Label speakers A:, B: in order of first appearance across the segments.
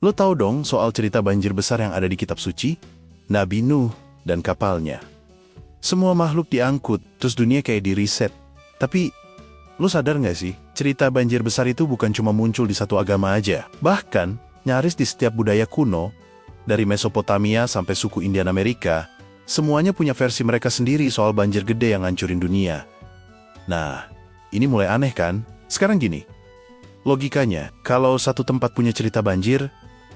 A: Lo tahu dong soal cerita banjir besar yang ada di kitab suci? Nabi Nuh dan kapalnya. Semua makhluk diangkut, terus dunia kayak di-reset. Tapi, lo sadar nggak sih? Cerita banjir besar itu bukan cuma muncul di satu agama aja. Bahkan, nyaris di setiap budaya kuno, dari Mesopotamia sampai suku Indian Amerika, semuanya punya versi mereka sendiri soal banjir gede yang ngancurin dunia. Nah, ini mulai aneh kan? Sekarang gini, logikanya, kalau satu tempat punya cerita banjir,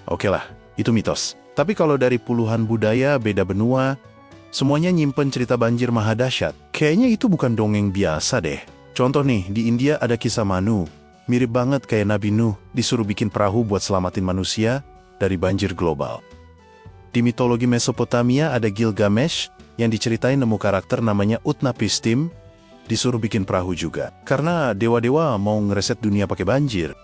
A: oke lah, itu mitos. Tapi kalau dari puluhan budaya, beda benua, semuanya nyimpen cerita banjir maha dahsyat, kayaknya itu bukan dongeng biasa deh. Contoh nih, di India ada kisah Manu, mirip banget kayak Nabi Nuh, disuruh bikin perahu buat selamatin manusia dari banjir global. Di mitologi Mesopotamia ada Gilgamesh, yang diceritain nemu karakter namanya Utnapishtim, disuruh bikin perahu juga, karena dewa-dewa mau ngereset dunia pakai banjir.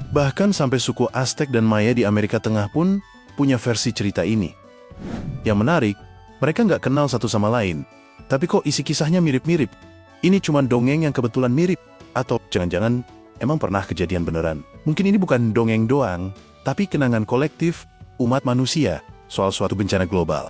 A: Bahkan sampai suku Aztec dan Maya di Amerika Tengah pun punya versi cerita ini. Yang menarik, mereka nggak kenal satu sama lain, tapi kok isi kisahnya mirip-mirip. Ini cuma dongeng yang kebetulan mirip, atau jangan-jangan emang pernah kejadian beneran. Mungkin ini bukan dongeng doang, tapi kenangan kolektif umat manusia soal suatu bencana global.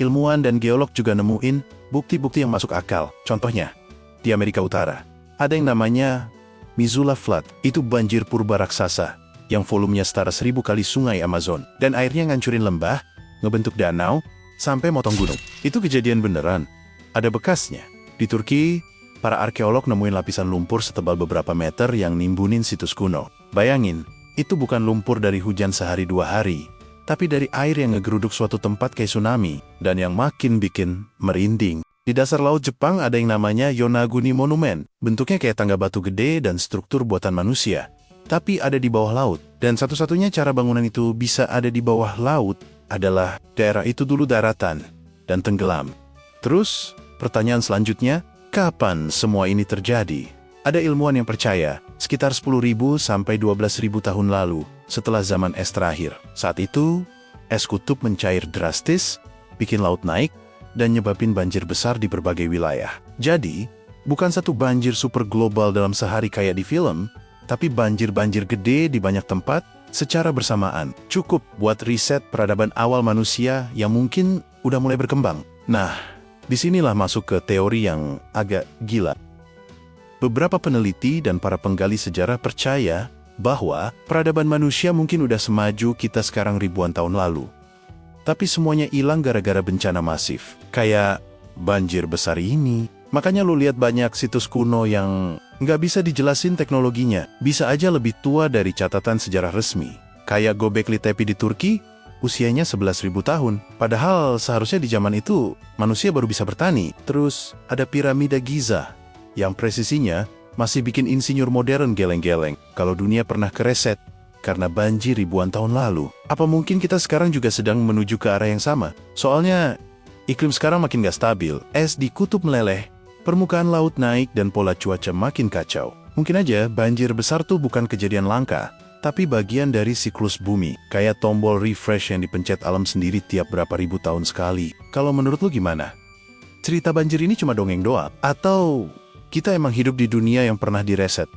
A: Ilmuwan dan geolog juga nemuin bukti-bukti yang masuk akal. Contohnya, di Amerika Utara, ada yang namanya Missoula Flood. Itu banjir purba raksasa, yang volumenya setara 1000 kali sungai Amazon. Dan airnya ngancurin lembah, ngebentuk danau, sampai motong gunung. Itu kejadian beneran. Ada bekasnya. Di Turki, para arkeolog nemuin lapisan lumpur setebal beberapa meter yang nimbunin situs kuno. Bayangin, itu bukan lumpur dari hujan sehari 2 hari, tapi dari air yang ngegeruduk suatu tempat kayak tsunami, dan yang makin bikin merinding. Di dasar laut Jepang ada yang namanya Yonaguni Monument. Bentuknya kayak tangga batu gede dan struktur buatan manusia, tapi ada di bawah laut. Dan satu-satunya cara bangunan itu bisa ada di bawah laut adalah daerah itu dulu daratan dan tenggelam. Terus, pertanyaan selanjutnya, kapan semua ini terjadi? Ada ilmuwan yang percaya, sekitar 10.000 sampai 12.000 tahun lalu, setelah zaman es terakhir. Saat itu, es kutub mencair drastis, bikin laut naik, dan nyebabin banjir besar di berbagai wilayah. Jadi, bukan satu banjir super global dalam sehari kayak di film, tapi banjir-banjir gede di banyak tempat secara bersamaan. Cukup buat riset peradaban awal manusia yang mungkin udah mulai berkembang. Nah, disinilah masuk ke teori yang agak gila. Beberapa peneliti dan para penggali sejarah percaya bahwa peradaban manusia mungkin udah semaju kita sekarang ribuan tahun lalu. Tapi semuanya hilang gara-gara bencana masif, kayak banjir besar ini. Makanya lu lihat banyak situs kuno yang nggak bisa dijelasin teknologinya. Bisa aja lebih tua dari catatan sejarah resmi. Kayak Göbekli Tepe di Turki, usianya 11.000 tahun. Padahal seharusnya di zaman itu manusia baru bisa bertani. Terus ada piramida Giza, yang presisinya masih bikin insinyur modern geleng-geleng. Kalau dunia pernah kereset karena banjir ribuan tahun lalu, apa mungkin kita sekarang juga sedang menuju ke arah yang sama? Soalnya, iklim sekarang makin gak stabil, es di kutub meleleh, permukaan laut naik, dan pola cuaca makin kacau. Mungkin aja banjir besar tuh bukan kejadian langka, tapi bagian dari siklus bumi, kayak tombol refresh yang dipencet alam sendiri tiap berapa ribu tahun sekali. Kalau menurut lu gimana? Cerita banjir ini cuma dongeng doang? Atau kita emang hidup di dunia yang pernah direset?